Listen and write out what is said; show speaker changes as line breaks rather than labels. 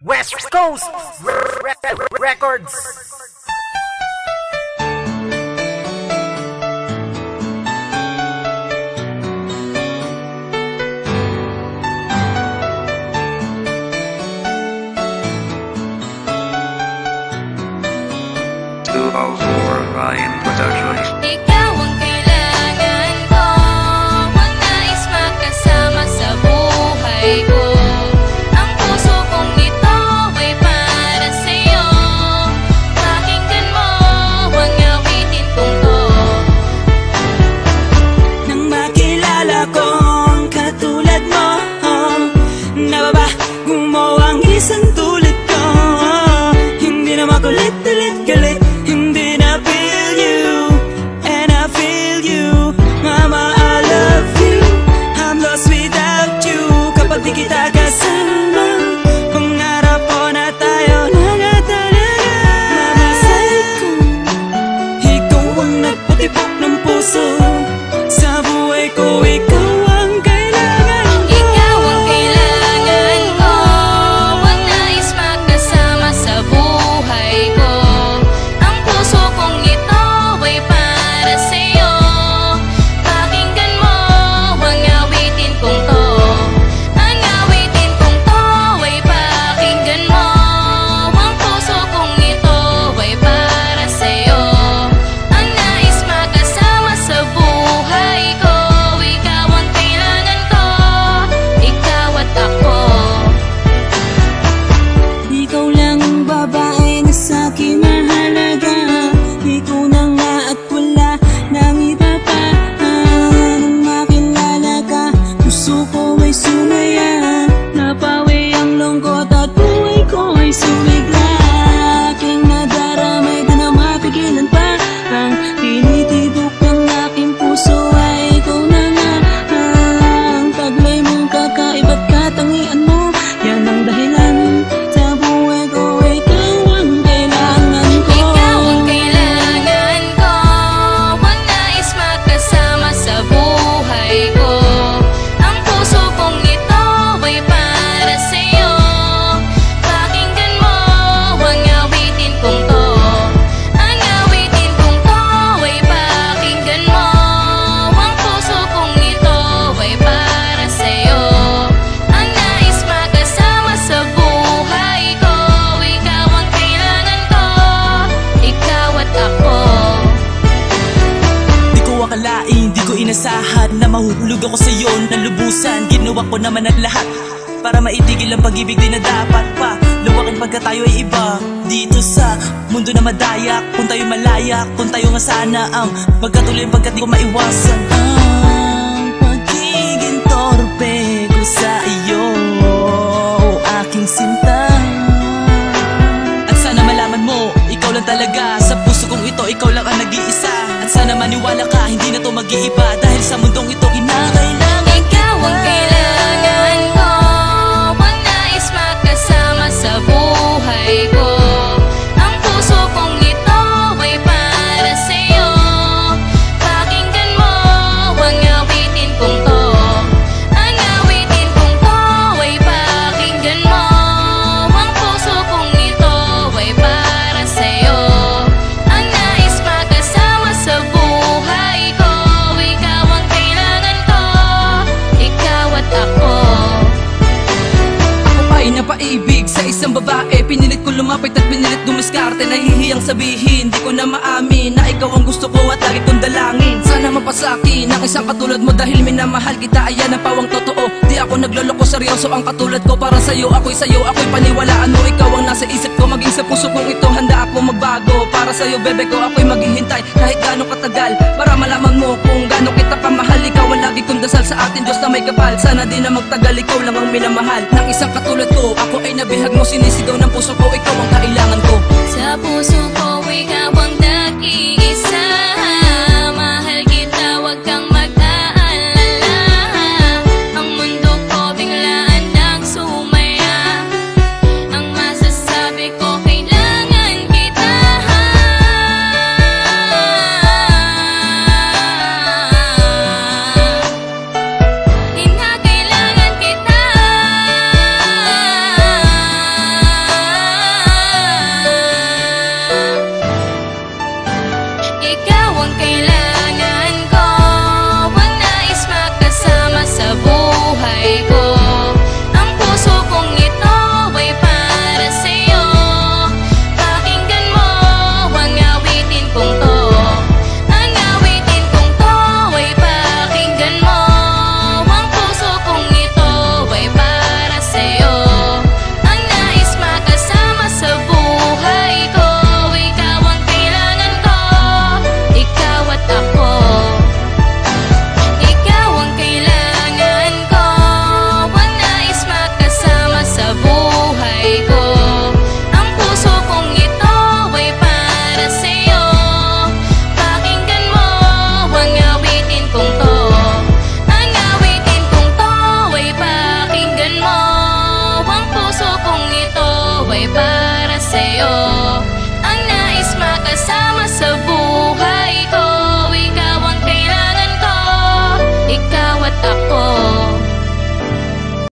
West Coast Records.
Ryan Productions.
Ikaw ang kailangan ko, ang nais makasama sa buhay ko. Ang puso kong ito ay para sa'yo. Pakinggan mo ang awitin kong to.
Nang makilala kong katulad mo, nababago mo ang isang tulad ko. Hindi na makulit-ulit galit, hindi na feel you, and I feel you. Mama, I love you, I'm lost without you. Kapag di kita kasama, pangarap ko na tayo nagatalaga. Mama, sa'yo ko, ikaw ang nagpatibok ng puso. Sa buhay ko, ikaw ang kailangan ko.
Ikaw ang kailangan ko, ang nais makasama sa buhay ko. Ang puso kong ito ay para sa'yo. Pakinggan mo ang awitin kong to. Ang awitin kong to ay pakinggan mo. Ang puso kong ito ay para sa'yo. Ang nais makasama sa buhay ko. Ikaw ang kailangan ko, ikaw at ako.
Ikaw lang ang babae na sa'kin mahalaga. Ikaw na nga at wala nang iba pa. Nang makilala ka, puso ko ay sumaya. Napawi ang lungkot at buhay ko ay sumigla. Aking nadaramay di na mapigilan pa. Ang tinitibok ng aking puso ay ikaw na nga. Ang taglay mong kakaiba't katangian mo, yan ang dahilan sa buhay ko. Ikaw ang kailangan ko.
Ikaw ang kailangan ko, ang nais makasama sa buhay ko. Ang puso kong ito ay para sa'yo. Pakinggan mo ang awitin kong to. Ang awitin kong to ay pakinggan mo. Ang puso kong ito ay para sa'yo. Ang nais makasama sa buhay ko. Ikaw ang kailangan ko, ikaw at ako.
Di ko akalain, di ko inasahan na mahuhulog ako sa'yo ng lubusan. Ginawa ko naman ang lahat para maitigil ang pag-ibig di na dapat pa luwakin pagka tayo ay iba dito sa mundo na madayak. Kung tayo malayak, kung tayo nga sana ang magkatuloy pagkat di ko maiwasan ang pagiging torpe ko sa iyo, aking sinta. At sana malaman mo, ikaw lang talaga sa puso kong ito, ikaw lang ang nag-iisa. At sana maniwala ka, hindi na to mag-iiba. Dahil sa mundong ito, kinakailangan
Ikaw ang kailangan ko, ang nais makasama sa buhay ko. Ang puso kong ito ay para sa'yo. Pakinggan mo ang awitin kong to. Ang awitin kong to ay pakinggan mo. Ang puso kong ito ay para sa'yo. Ang nais makasama sa buhay ko. Ikaw ang kailangan ko, ikaw at ako.
Ako ay napaibig sa isang babae. Pinilit ko lumapit at pinilit dumiskarte. Nahihiyang sabihin, di ko na maamin na ikaw ang gusto ko at lagi kong dalangin. Sana mapasaki ng isang katulad mo dahil minamahal kita. Ayan ang pawang totoo, di ako nagloloko, seryoso ang katulad ko. Para sa'yo, ako'y paniwalaan mo. Ikaw ang nasa isip ko, maging sa puso kong ito. Handa ako magbago, para sa'yo bebe ko ako'y maghihintay kahit gaano katagal. Para malaman mo kung gaano kita kamahal. Ikaw ang lagi kong dasal sa atin, Diyos na may kapal. Sana di na magtagal, ikaw lang ang minamahal ng isang katulad ko. Ako ay nabihag mo, sinisigaw ng puso ko, ikaw ang kailangan ko.
Sa puso ko